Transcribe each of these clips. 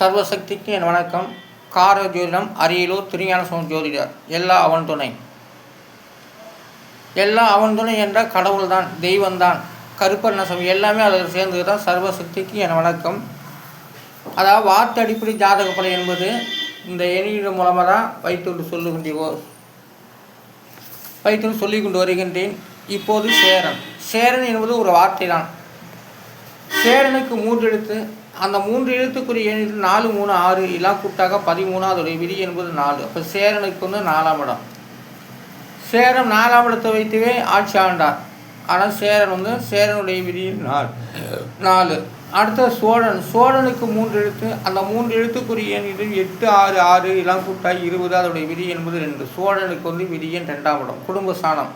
சர்வசக்திக்கு என் வணக்கம். கார ஜோதிடம், அரியலூர் திருஞான சம்பந்த ஜோதிடர். எல்லாம் அவன் துணை. எல்லாம் அவன் துணை என்ற கடவுள்தான், தெய்வந்தான், கருப்பர் நசம் எல்லாமே அதில் சேர்ந்தது தான். சர்வசக்திக்கு என் வணக்கம். அதாவது வார்த்தை அடிப்படை ஜாதக பலன் என்பது இந்த எண்ணிக்கை மூலமாக தான் வைத்து சொல்லிக் கொண்டு வருகின்றேன். இப்போது சேரன் என்பது ஒரு வார்த்தை தான். சேரனுக்கு 3 எழுத்து. அந்த 3 எழுத்துக்குரிய எண் 4, 3, 6 எல்லாம் கூட்டாக 13. அதோடைய விதி என்பது 4. அப்போ சேரனுக்கு 4ஆம் இடம். சேரன் 4ஆம் இடத்தை வைத்துவே ஆட்சி ஆண்டார். ஆனால் சேரனுடைய விதி 4. அடுத்த சோழனுக்கு 3 எழுத்து. அந்த 3 எழுத்துக்குரிய எண் 8, 6, 6 எல்லாம் கூட்டாக 20. அதோடைய விதி என்பது 2. சோழனுக்கு விதி எண் 2ஆம் இடம், குடும்ப ஸ்தானம்.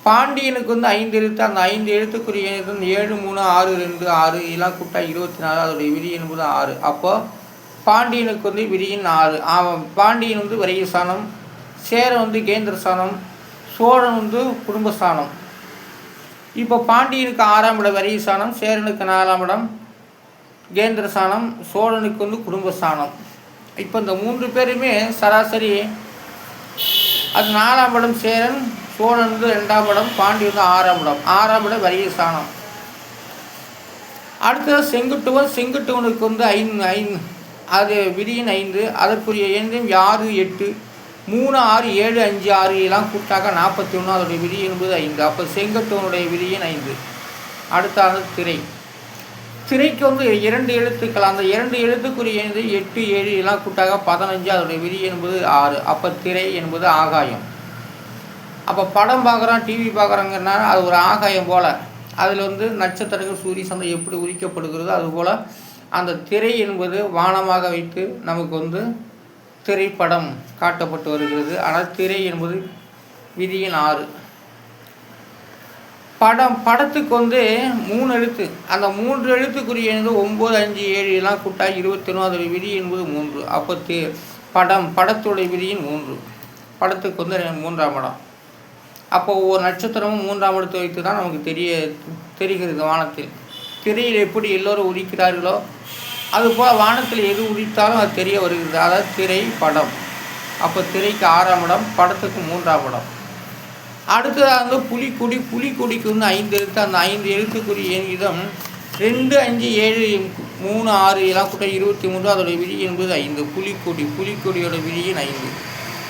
பாண்டியனுக்கு 5 எழுத்து. அந்த 5 எழுத்துக்குரிய 7, 3, 6, 2, 6 எல்லாம் கூட்டா 24. அதோடைய விதி என்பது 6. அப்போ பாண்டியனுக்கு விதியின் 4. பாண்டியன் வரைய ஸ்தானம், சேரன் கேந்திர ஸ்தானம், சோழன் குடும்பஸ்தானம். இப்போ பாண்டியனுக்கு 6ஆம் இடம் வரைய ஸ்தானம், சேரனுக்கு 4ஆம் இடம் கேந்திர ஸ்தானம், சோழனுக்கு குடும்பஸ்தானம். இப்போ இந்த 3 பேருமே சராசரி அது 4ஆம் இடம் சேரன், சோழன் 2ஆம் இடம், பாண்டி 6ஆம் இடம். 6ஆம் இடம் வரைய ஸ்தானம். அடுத்தது செங்குட்டுவனுக்கு 5 அது விதியின் 5. அதற்குரிய எண்ணும் 6, 8, 3, 6, 7, 5, 6 எல்லாம் கூட்டாக 41. அதோடைய விதி என்பது 5. அப்போ செங்குட்டுவனுடைய விதியின் 5. அடுத்த திரைக்கு 2 எழுத்துக்கள். அந்த 2 எழுத்துக்குரிய 8, 7 எல்லாம் கூட்டாக 15. அதோடைய விதி என்பது 6. அப்போ திரை என்பது ஆகாயம். அப்போ படம் பார்க்குறோம், டிவி பார்க்குறாங்கன்னா அது ஒரு ஆகாயம் போல். அதில் நட்சத்திரங்கள், சூரிய சந்திரன் எப்படி உரிக்கப்படுகிறதோ அதுபோல் அந்த திரை என்பது வானமாக வைத்து நமக்கு திரைப்படம் காட்டப்பட்டு வருகிறது. ஆனால் திரை என்பது விதியின் 6. படத்துக்கு 3 எழுத்து. அந்த 3 எழுத்துக்குரிய 9, 5, 7 எல்லாம் கூட்டாக 21. அதோடைய விதி என்பது 3. அப்போ படத்துடைய விதியின் 3. படத்துக்கு 3ஆம் இடம். அப்போ ஒவ்வொரு நட்சத்திரமும் 3ஆம் இடத்தை வைத்து தான் நமக்கு தெரிகிறது வானத்தில். திரையில் எப்படி எல்லோரும் உதிக்கிறார்களோ அதுபோல் வானத்தில் எது உதித்தாலும் அது தெரிய வருகிறது. அதாவது திரை, படம். அப்போ திரைக்கு 6ஆம் இடம், படத்துக்கு 3ஆம் இடம். அடுத்ததாக புலிக்கொடிக்கு 5 எழுத்து. அந்த 5 எழுத்துக்குரிய விதம் 2, 5, 7, 3, 6 எல்லாம் கூட 23. அதோடைய விதி என்பது 5. புலிக்கொடியோட விதியின் 5.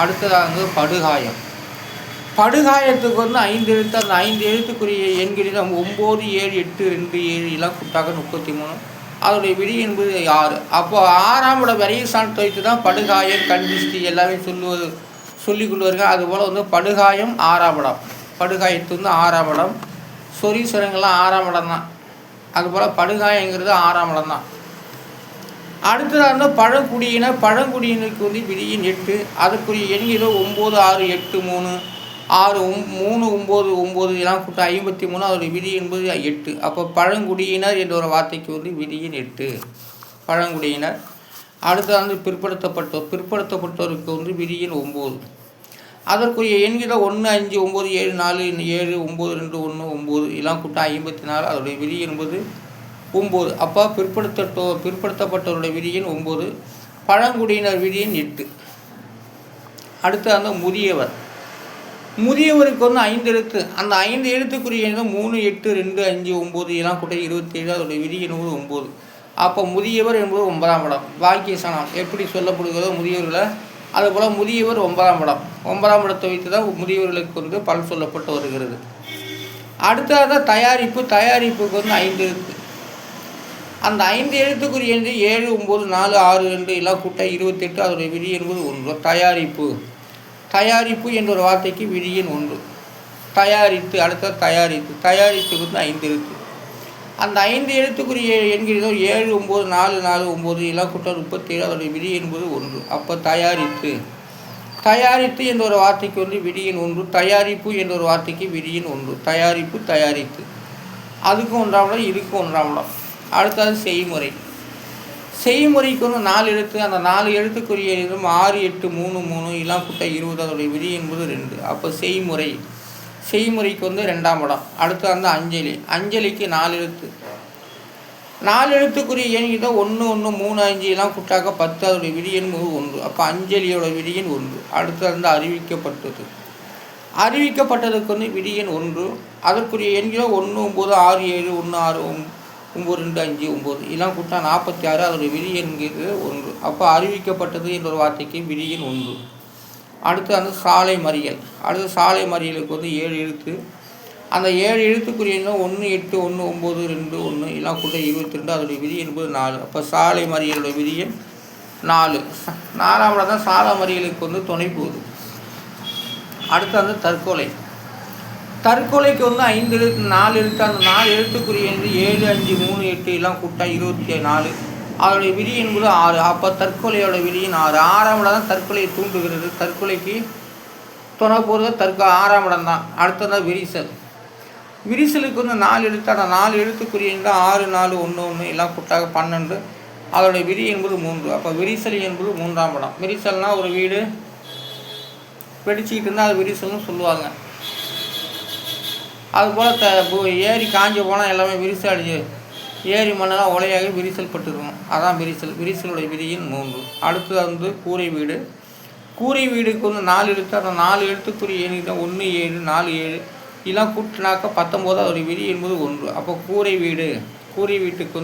அடுத்ததாக படுகாயத்துக்கு 5 எழுத்து. அந்த 5 எழுத்துக்குரிய எண்களிடம் 9, 7, 8, 2, 7 எல்லாம் கூட்டாக 33. அதோடைய விதி என்பது 6. அப்போ 6ஆம் இடம் வரைய ஸ்தானத்தை வைத்து தான் படுகாயம், கண்திஷ்டி எல்லாமே சொல்லிக் கொண்டு வருங்க. அதுபோல் படுகாயம் 6ஆம் இடம். படுகாயத்து 6ஆம் இடம். சொரீஸ்வரங்கள்லாம் 6ஆம் இடம் தான். அதுபோல் படுகாயங்கிறது 6ஆம் இடம் தான். அடுத்ததாக பழங்குடியினருக்கு விதியின் 8. அதற்குரிய எண்ணிகள் 9, 6, 8, 3, 6, 3, 9, 9 எல்லாம் கூட்ட 53. அதோடைய விதி என்பது 8. அப்போ பழங்குடியினர் என்ற ஒரு வார்த்தைக்கு விதியின் 8. பழங்குடியினர். அடுத்தது பிற்படுத்தப்பட்டோருக்கு விதியின் 9. அதற்குரிய எண்கிற 1, 5, 9, 7, 4, 7, 9, 2, 1, 9 எல்லாம் கூட்ட 54. அதோடைய விதி என்பது 9. அப்போ பிற்படுத்தப்பட்டவருடைய விதியின் 9, பழங்குடியினர் விதியின் 8. அடுத்து முதியவருக்கு 5 எழுத்து. அந்த 5 எழுத்துக்குரிய 3, 8, 2, 5, 9 எல்லாம் கூட 27. அதோடைய விதி என்பது 9. அப்போ முதியவர் என்பது 9ஆம் இடம். பாக்கியஸ்தானம் எப்படி சொல்லப்படுகிறதோ முதியவர்களை, அதுபோல் முதியவர் 9ஆம் இடம். 9ஆம் இடத்தை வைத்து தான் முதியவர்களுக்கு பலன் சொல்லப்பட்டு வருகிறது. அடுத்ததாக தயாரிப்புக்கு 5 எழுத்து. அந்த 5 எழுத்துக்குரிய 7, 9, 4, 6, 2 எல்லாம் கூட்ட 28. அதோடைய விதி என்பது 1. தயாரிப்பு என்ற ஒரு வார்த்தைக்கு விதியின் 1. தயாரித்துக்கு 5 எழுத்து. அந்த 5 எழுத்துக்குரிய எண்கிறதோ 7, 9, 4, 4, 9 எல்லாம் கூட்ட 37. அதோடைய விதி என்பது 1. அப்போ தயாரித்து என்ற ஒரு வார்த்தைக்கு விதியின் 1. தயாரிப்பு என்ற ஒரு வார்த்தைக்கு விதியின் 1. தயாரித்து அதுக்கும் 1ஆம் இடம், இதுக்கும் 1ஆம் இடம். அடுத்தது செய்முறைக்கு 4 எழுத்து. அந்த 4 எழுத்துக்குரிய 6, 8, 3, 3 எல்லாம் கூட்ட 20. அதோடைய விதி என்பது 2. அப்போ செய்முறைக்கு 2ஆம் இடம். அடுத்து அஞ்சலிக்கு 4 எழுத்து. 4 எழுத்துக்குரிய எண் இதை 1 1 3 5 எல்லாம் கூட்டாக்க 10, அதோடைய விதி என்பது 1. அப்போ அஞ்சலியோட விதி எண் 1. அடுத்து அறிவிக்கப்பட்டது. அறிவிக்கப்பட்டதுக்கு விதி எண் 1. அதற்குரிய எண்களோ 1 9 6 7 1 6 9 2 5 9 இதெல்லாம் கூட்டா 46, அதோடைய விதி என்கிறது 1. அப்போ அறிவிக்கப்பட்டது என்ற ஒரு வார்த்தைக்கு விதி எண் 1. அடுத்து சாலை மறியல். அடுத்து சாலை மறியலுக்கு 7 எழுத்து. அந்த 7 எழுத்துக்குரிய 1 8 1 9 2 1 எல்லாம் கூட்ட 22, அதோடைய விதி என்பது 4. அப்போ சாலை மறியலுடைய விதி எண் 4. 4ஆம் தான் சாலை மறியலுக்கு துணை போகுது. அடுத்து தற்கொலை. தற்கொலைக்கு 5 எழுத்து 4 எழுத்து. அந்த 4 எழுத்துக்குரிய 7 5 3 8 எல்லாம் கூட்டா 24, அதோடைய விதி என்பது 6. அப்போ தற்கொலையோட விதி எண் 6. 6ஆம் இடம் தான் தற்கொலையை தூண்டுகிறது. தற்கொலைக்கு துணை போகிறது 6ஆம் இடம் தான். அடுத்தது விரிசல். விரிசலுக்கு 4 எழுத்து. அந்த 4 எழுத்துக்குரிய 6 4 1 1 எல்லாம் கூட்டாக 12, அதோடைய விதி என்பது 3. அப்போ விரிசல் என்பது 3ஆம் இடம். விரிசல்னால் ஒரு வீடு வெடிச்சிக்கிட்டு இருந்தால் அது விரிசல்னு சொல்லுவாங்க. அதுபோல் ஏரி காஞ்சி போனால் எல்லாமே விரிசல் அடிச்சு ஏரி மண்ணெல்லாம் உலையாகி விரிசல் பட்டுருக்கும். அதான் விரிசல். விரிசலுடைய விதி எண் 3. அடுத்து கூரை வீடு. கூரை வீடுக்கு 4 எழுத்து. அந்த 4 எழுத்துக்குரிய எண் 1 7 4 7 இதெல்லாம் கூட்டினாக்க 19, அதோடைய விதி என்பது 1. அப்போ கூரை வீடு. கூரை வீட்டுக்கு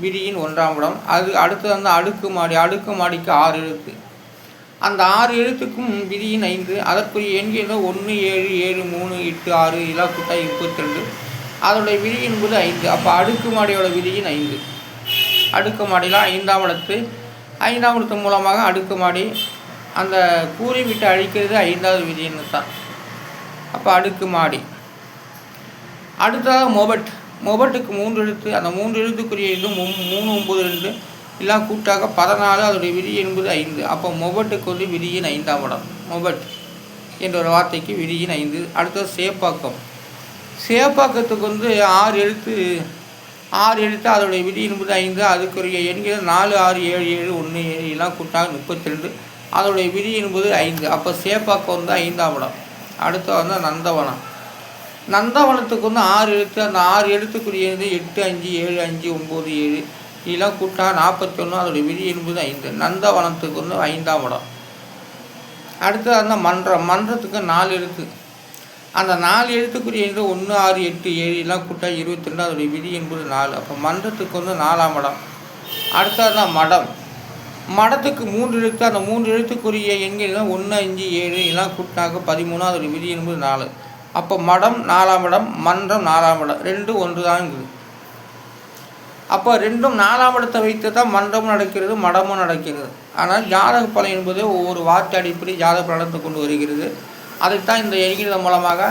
விதி எண் 1ஆம் இடம். அது அடுத்து அடுக்குமாடி. அடுக்குமாடிக்கு 6 எழுத்து. அந்த 6 எழுத்துக்கும் விதி எண் 5. அதற்குரிய எண்கள் 1 7 7 3 8 6 இதெல்லாம் கூட்டா 22, அதோடைய விதி என்பது 5. அப்போ அடுக்குமாடியோட விதி எண் 5. அடுக்குமாடிலாம் 5ஆம் இடத்து. 5ஆம் இடத்து மூலமாக அடுக்குமாடி அந்த கூரை வீட்டை அழிக்கிறது 5வது விதி எண்ணு தான். அப்போ அடுக்குமாடி. அடுத்ததாக மொபட். மொபட்டுக்கு 3 எழுத்து. அந்த 3 எழுத்துக்குரிய 3 9 2 எல்லாம் கூட்டாக 14, அதோடைய விதி என்பது 5. அப்போ மொபட்டுக்கு விதி எண் 5ஆம் இடம். மொபட் என்ற ஒரு வார்த்தைக்கு விதி எண் 5. அடுத்தது சேப்பாக்கம். சேப்பாக்கத்துக்கு 6 எழுத்து. 6 எழுத்து, அதோடைய விதி என்பது 5. அதுக்குரிய எண்கள் 4 6 7 7 1 7 எல்லாம் கூட்டாக 32, அதோடைய விதி என்பது 5. அப்போ சேப்பாக்கம் 5ஆம் இடம். அடுத்து நந்தவனம். நந்தவனத்துக்கு 6 எழுத்து. அந்த 6 எழுத்துக்குரிய 8 5 7 5 9 7 இதெல்லாம் கூட்டா 41, அதோடைய விதி என்பது 5. நந்தவனத்துக்கு 5ஆம் இடம். அடுத்து மன்றம். மன்றத்துக்கு 4 எழுத்து. அந்த 4 எழுத்துக்குரிய 1 6 8 7 எல்லாம் கூட்டா 22, அதோடைய விதி என்பது 4. அப்போ மன்றத்துக்கு 4ஆம் இடம். அடுத்தது மடம். மடத்துக்கு 3 எழுத்து. அந்த 3 எழுத்துக்குரிய எண்கள் 1 5 7 எல்லாம் கூட்டாக 13, அதோடைய விதி என்பது 4. அப்போ மடம் 4ஆம் இடம், மன்றம் 4ஆம் இடம். 2 1 தான் இருக்குது. அப்போ 2ம் 4ஆம் இடத்தை வைத்து தான் மன்றமும் நடக்கிறது, மடமும் நடக்கிறது. ஆனால் ஜாதக பலன் என்பது ஒவ்வொரு வார்த்தை அடிப்படை ஜாதக பலத்தை கொண்டு வருகிறது. அதைத்தான் இந்த எண்களின் மூலமாக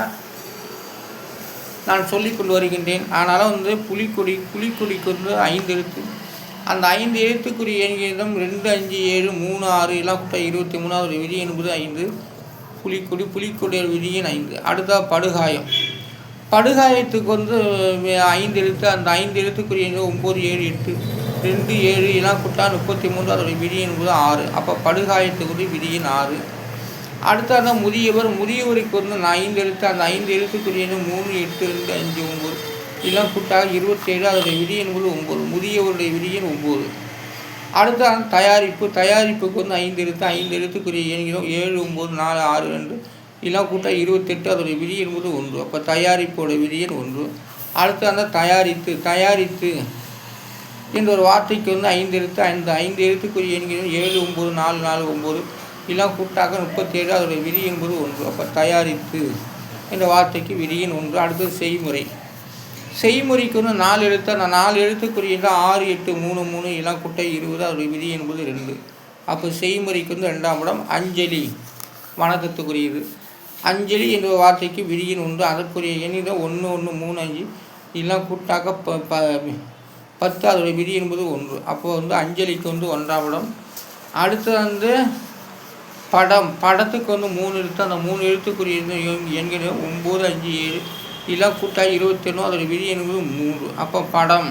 நான் சொல்லிக்கொண்டு வருகின்றேன். ஆனாலும் புலிக்கொடிக்கு 5 எழுத்து. அந்த 5 எழுத்துக்குரிய எண்களிடம் 2 5 7 3 6 எல்லாம் கூட்ட 23, அதோடைய விதி என்பது 5. புலிக்கொடிய விதி எண் 5. அடுத்த படுகாயம். படுகாயத்துக்கு 5 எழுத்து. அந்த 5 எழுத்துக்குரிய 9 7 8 2 7 எல்லாம் கூட்டா 33, அதோடைய விதி என்பது 6. அப்போ படுகாயத்துக்குரிய விதி எண் 6. அடுத்த முதியவர். முதியவருக்கு 5 எழுத்து. அந்த 5 எழுத்துக்குரிய 3 8 2 5 9 இதெல்லாம் கூட்டாக 27, அதோடைய விதி என்பது 9. முதியவருடைய விதி எண் 9. அடுத்த தயாரிப்பு. தயாரிப்புக்கு 5 எழுத்து. 5 எழுத்துக்குரிய எண்களும் 7 9 4 6 2 இதெல்லாம் கூட்டா 28, அதோடைய விதி என்பது 1. அப்போ தயாரிப்போட விதி எண் 1. அடுத்து தயாரித்து. தயாரித்து என்ற ஒரு வார்த்தைக்கு 5 எழுத்து. அந்த 5 எழுத்துக்குரிய எண்களும் 7 9 4 4 9 இதெல்லாம் கூட்டாக 37, அதோடைய விதி என்பது 1. அப்போ தயாரித்து என்ற வார்த்தைக்கு விதி எண் 1. அடுத்தது செய்முறை. செய்முறைக்கு 4 எழுத்து. அந்த 4 எழுத்துக்குரிய 6 8 3 3 இதெல்லாம் கூட்ட 20, அதோடைய விதி என்பது 2. அப்போ செய்முறைக்கு 2ஆம் இடம். அஞ்சலி வணக்கத்துக்குரியது. அஞ்சலி என்ற வார்த்தைக்கு விதி எண் 1. அதற்குரிய எண் 1 1 3 5 இதெல்லாம் கூட்டாக 10, அதோடைய விதி என்பது 1. அப்போ அஞ்சலிக்கு 1ஆம் இடம். அடுத்து படம். படத்துக்கு 3 எழுத்து. அந்த 3 எழுத்துக்குரிய எண்கள் 9 5 7 இதெல்லாம் கூட்டாக 21, அதோடைய விதி என்பது 3. அப்போ படம்.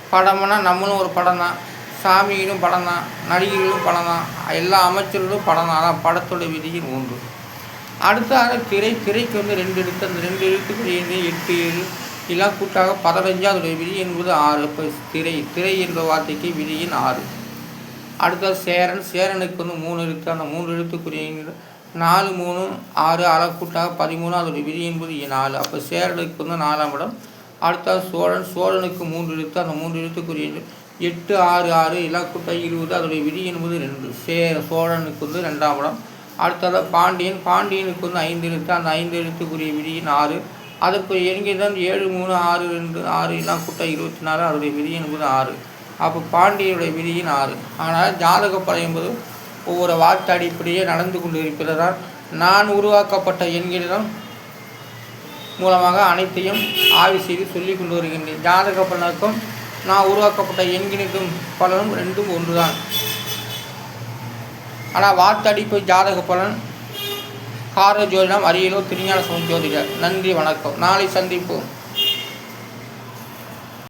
படம்னா நம்மளும் ஒரு படம் தான், சாமிகளும் படம் தான், நடிகர்களும் படம் தான், எல்லா அமைச்சர்களும் படம் தான். அதான் படத்தோட விதி எண் 3. அடுத்த திரை. திரைக்கு 2 எழுத்து. அந்த 2 எழுத்துக்குரிய 8 7 இதெல்லாம் கூட்டாக 15 அதோடைய விதி என்பது 6. இப்போ திரை என்ற வார்த்தைக்கு விதியின் 6. அடுத்தது சேரனுக்கு வந்து 3 எழுத்து. அந்த 3 எழுத்துக்குரிய 4 3 6 6 கூட்டாக 13 அதோடைய விதி என்பது 4. அப்போ சேரனுக்கு வந்து 4ஆம் இடம். அடுத்தது சோழனுக்கு 3 எழுத்து. அந்த 3 எழுத்துக்குரிய 8 6 6 எல்லாம் கூட்டாக 20 அதோடைய விதி என்பது 2. சோழனுக்கு வந்து 2ஆம் இடம். அடுத்தது பாண்டியனுக்கு வந்து 5 எழுத்து. அந்த 5 எழுத்துக்குரிய விதியின் 6. அதற்கு எண்கள் 7 3 6 2 6 எல்லாம் கூட்டாக 24 அதோடைய விதி என்பது 6. அப்போ பாண்டியனுடைய விதியின் 6. ஆனால் ஜாதக பலன் என்பது ஒவ்வொரு வார்த்தை அடிப்படையே நடந்து கொண்டு இருக்கிறதால் நான் உருவாக்கப்பட்ட எண்களிடம் மூலமாக அனைத்தையும் ஆய்வு செய்து சொல்லி கொண்டு வருகின்றேன். ஜாதக பலனுக்கும் நான் உருவாக்கப்பட்ட எண்களுக்கும் பலனும் ரெண்டும் ஒன்று தான். ஆனால் வார்த்தை அடிப்படை ஜாதக பலன் கார ஜோதிடம் அரியலூர் திருஞான சம்பந்த ஜோதிடர். நன்றி, வணக்கம். நாளை சந்திப்போம்.